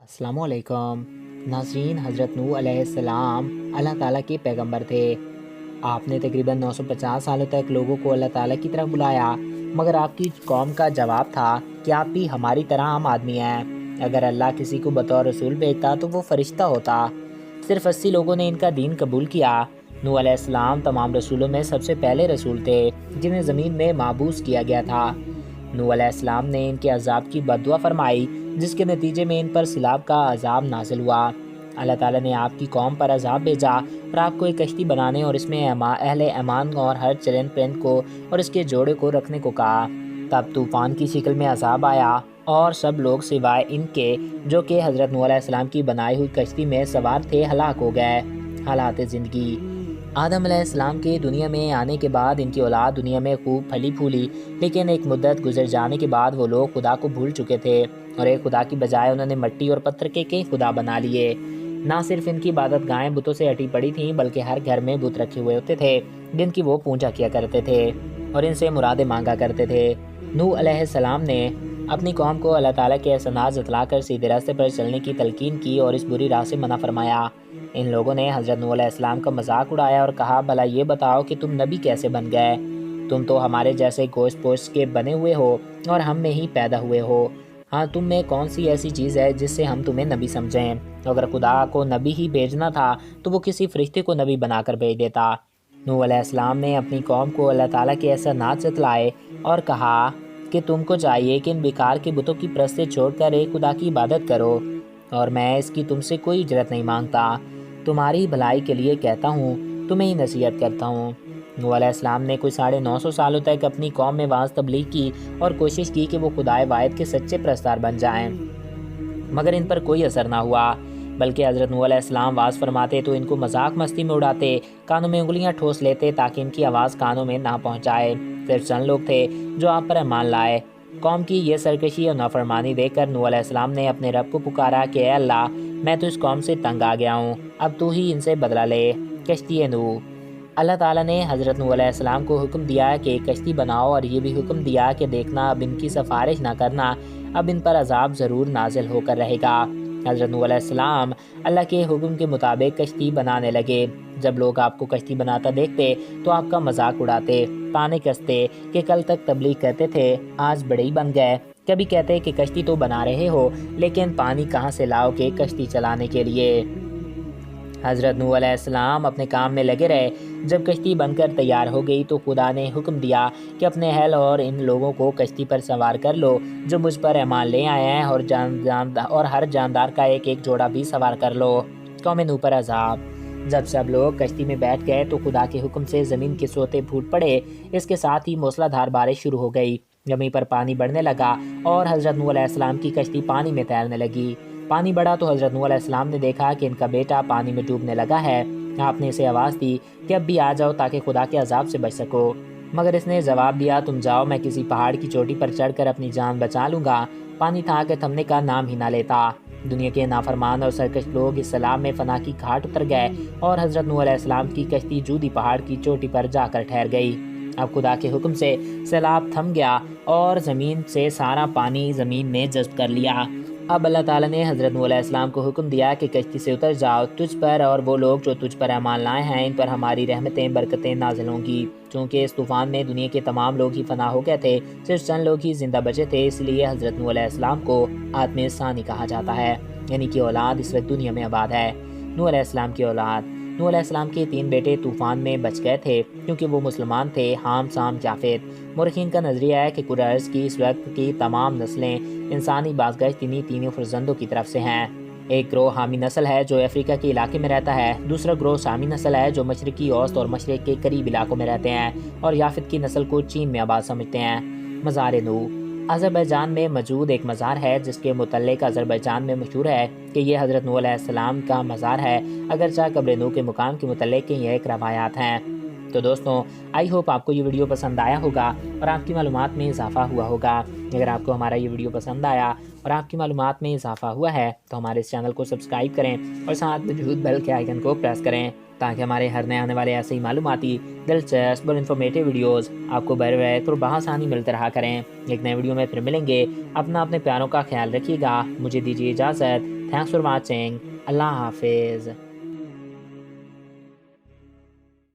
अस्सलामु अलैकुम नाज़रीन। हज़रत नूह अलैहिस्सलाम अल्लाह ताला के पैगंबर थे। आपने तकरीबन 950 सालों तक लोगों को अल्लाह ताला की तरफ बुलाया, मगर आपकी कौम का जवाब था कि आप भी हमारी तरह आम आदमी हैं। अगर अल्लाह किसी को बतौर रसूल भेजता तो वो फरिश्ता होता। सिर्फ 80 लोगों ने इनका दीन कबूल किया। नूह अलैहिस्सलाम तमाम रसूलों में सबसे पहले रसूल थे जिन्हें ज़मीन में माबूस किया गया था। नूह अलैहिस्सलाम ने इनके अजाब की बद्दुआ फरमाई, जिसके नतीजे में इन पर सिलाब का अजाब नाजिल हुआ। अल्लाह ताला ने आपकी कौम पर अजाब भेजा और आपको एक कश्ती बनाने और इसमें अहले ऐमान और हर चलन परिंद को और इसके जोड़े को रखने को कहा। तब तूफ़ान की शक्ल में अजाब आया और सब लोग सिवाय इनके जो कि हज़रत नूह अलैहिस्सलाम की बनाई हुई कश्ती में सवार थे हलाक हो गए। हालात ज़िंदगी। आदम अलैहिस्सलाम के दुनिया में आने के बाद इनकी औलाद दुनिया में खूब फली फूली, लेकिन एक मुद्दत गुजर जाने के बाद वो लोग खुदा को भूल चुके थे और एक खुदा की बजाय उन्होंने मिट्टी और पत्थर के कई खुदा बना लिए। ना सिर्फ इनकी इबादत गायें बुतों से हटी पड़ी थीं, बल्कि हर घर में बुत रखे हुए होते थे जिनकी वो पूजा किया करते थे और इनसे मुरादें मांगा करते थे। नूह अलैहिस्सलाम ने अपनी कौम को अल्लाह ताला के एहसानात जतलाकर सीधे रास्ते पर चलने की तलकीन की और इस बुरी राह से मना फरमाया। इन लोगों ने हज़रत नूह अलैहिस्सलाम का मजाक उड़ाया और कहा, भला ये बताओ कि तुम नबी कैसे बन गए? तुम तो हमारे जैसे गोश्त पोश्त के बने हुए हो और हम में ही पैदा हुए हो। हाँ, तुम में कौन सी ऐसी चीज़ है जिससे हम तुम्हें नबी समझें? अगर खुदा को नबी ही भेजना था तो वो किसी फरिश्ते को नबी बनाकर भेज देता। नूह अलैहिस्सलाम ने अपनी कौम को अल्लाह ताला के एहसानात जतलाए और कहा कि तुमको चाहिए कि इन बेकार के बुतों की परस्ती छोड़कर एक खुदा की इबादत करो, और मैं इसकी तुमसे कोई इजरत नहीं मांगता। तुम्हारी भलाई के लिए कहता हूँ, तुम्हें ही नसीहत करता हूँ। नूह अलैहिस्सलाम ने कोई 950 सालों तक अपनी कौम में वाज़ तबलीग की और कोशिश की कि वो खुदाए वाहिद के सच्चे प्रस्तार बन जाएं, मगर इन पर कोई असर ना हुआ। बल्कि हज़रत नूह अलैहिस्सलाम वाज़ फरमाते तो इनको मजाक मस्ती में उड़ाते, कानों में उंगलियां ठोस लेते ताकि इनकी आवाज़ कानों में ना पहुँचाए। सिर्फ चंद लोग थे जो आप पर ईमान लाए। कौम की ये सरकशी और नाफरमानी देखकर नूह अलैहिस्सलाम ने अपने रब को पुकारा कि ए अल्लाह, मैं तो इस कौम से तंग आ गया हूँ, अब तू ही इनसे बदला ले। कश्ती नूह। अल्लाह ताला ने हज़रत नूह अलैहिस्सलाम को हुक्म दिया कि एक कश्ती बनाओ और ये भी हुक्म दिया कि देखना, अब इनकी सिफारिश ना करना, अब इन पर अजाब ज़रूर नाजिल होकर रहेगा। हज़रत नूह अलैहिस्सलाम अल्लाह के हुक्म के मुताबिक कश्ती बनाने लगे। जब लोग आपको कश्ती बनाता देखते तो आपका मजाक उड़ाते, ताने कसते कि कल तक तबलीग करते थे, आज बड़े ही बन गए। कभी कहते कि कश्ती तो बना रहे हो, लेकिन पानी कहाँ से लाओगे कश्ती चलाने के लिए? हज़रत नूह अलैहिस्सलाम अपने काम में लगे रहे। जब कश्ती बनकर तैयार हो गई तो खुदा ने हुक्म दिया कि अपने अहल और इन लोगों को कश्ती पर सवार कर लो जो मुझ पर ईमान ले आए हैं, और हर जानदार का एक एक जोड़ा भी सवार कर लो। कौम नूह पर अजाब। जब सब लोग कश्ती में बैठ गए तो खुदा के हुक्म से ज़मीन के सोते फूट पड़े। इसके साथ ही मूसलाधार बारिश शुरू हो गई। ज़मीन पर पानी बढ़ने लगा और हज़रत नूह अलैहिस्सलाम की कश्ती पानी में तैरने लगी। पानी बढ़ा तो हज़रत नूह अलैहिस्सलाम ने देखा कि इनका बेटा पानी में डूबने लगा है। आपने इसे आवाज़ दी कि अब भी आ जाओ ताकि खुदा के अजाब से बच सको, मगर इसने जवाब दिया, तुम जाओ, मैं किसी पहाड़ की चोटी पर चढ़कर अपनी जान बचा लूँगा। पानी था कि थमने का नाम ही ना लेता। दुनिया के नाफरमान और सरकश लोग इस सलाम में फना की घाट उतर गए और हज़रत नूह अलैहिस्सलाम की कश्ती जूदी पहाड़ की चोटी पर जाकर ठहर गई। अब खुदा के हुक्म से सैलाब थम गया और ज़मीन से सारा पानी ज़मीन में जज़्ब कर लिया। अब अल्लाह ताला ने हज़रत नूह अलैहिस्सलाम को हुक्म दिया कि कश्ती से उतर जाओ, तुझ पर और वो लोग जो तुझ पर ईमान लाए हैं इन पर हमारी रहमतें बरकतें नाजिल होंगी। चूँकि इस तूफ़ान में दुनिया के तमाम लोग ही फना हो गए थे, सिर्फ चंद लोग ही जिंदा बचे थे, इसलिए हज़रत नूह अलैहिस्सलाम को आदम सानी कहा जाता है, यानी कि औलाद इस वक्त दुनिया में आबाद है। नूह अलैहिस्सलाम की औलाद। नूह अलैहिस्सलाम के 3 बेटे तूफ़ान में बच गए थे क्योंकि वो मुसलमान थे, हाम, साम, जाफेत। मुर्खीन का नज़रिया है कि कुरैश की इस वक्त की तमाम नस्लें इंसानी बाज़गश्त इन्हीं तीनों फर्जंदों की तरफ से हैं। एक ग्रोह हामी नस्ल है जो अफ्रीका के इलाके में रहता है, दूसरा ग्रोह सामी नस्ल है जो मशरकी औस्त और मशरक के करीब इलाकों में रहते हैं, और याफित की नस्ल को चीन में आबाद समझते हैं। मज़ार नूह। अज़रबैजान में मौजूद एक मज़ार है जिसके मुतल्लिक़ अज़रबैजान में मशहूर है कि यह हज़रत नूह अलैहिस्सलाम का मज़ार है, अगरचे कब्र नूह के मुकाम के मुतल्लिक़ ये एक रवायात हैं। तो दोस्तों, आई होप आपको ये वीडियो पसंद आया होगा और आपकी मालूमात में इजाफ़ा हुआ होगा। अगर आपको हमारा ये वीडियो पसंद आया और आपकी मालूमात में इजाफ़ा हुआ है तो हमारे इस चैनल को सब्सक्राइब करें और साथ मौजूद बेल के आइकन को प्रेस करें ताकि हमारे हर नए आने वाले ऐसे ही मालूमाती, दिलचस्प और इन्फॉर्मेटिव वीडियोज़ आपको बर वक्त और बआसानी मिलते रहा करें। एक नए वीडियो में फिर मिलेंगे। अपना अपने प्यारों का ख्याल रखिएगा। मुझे दीजिए इजाज़त। Thanks for watching. اللہ حافظ.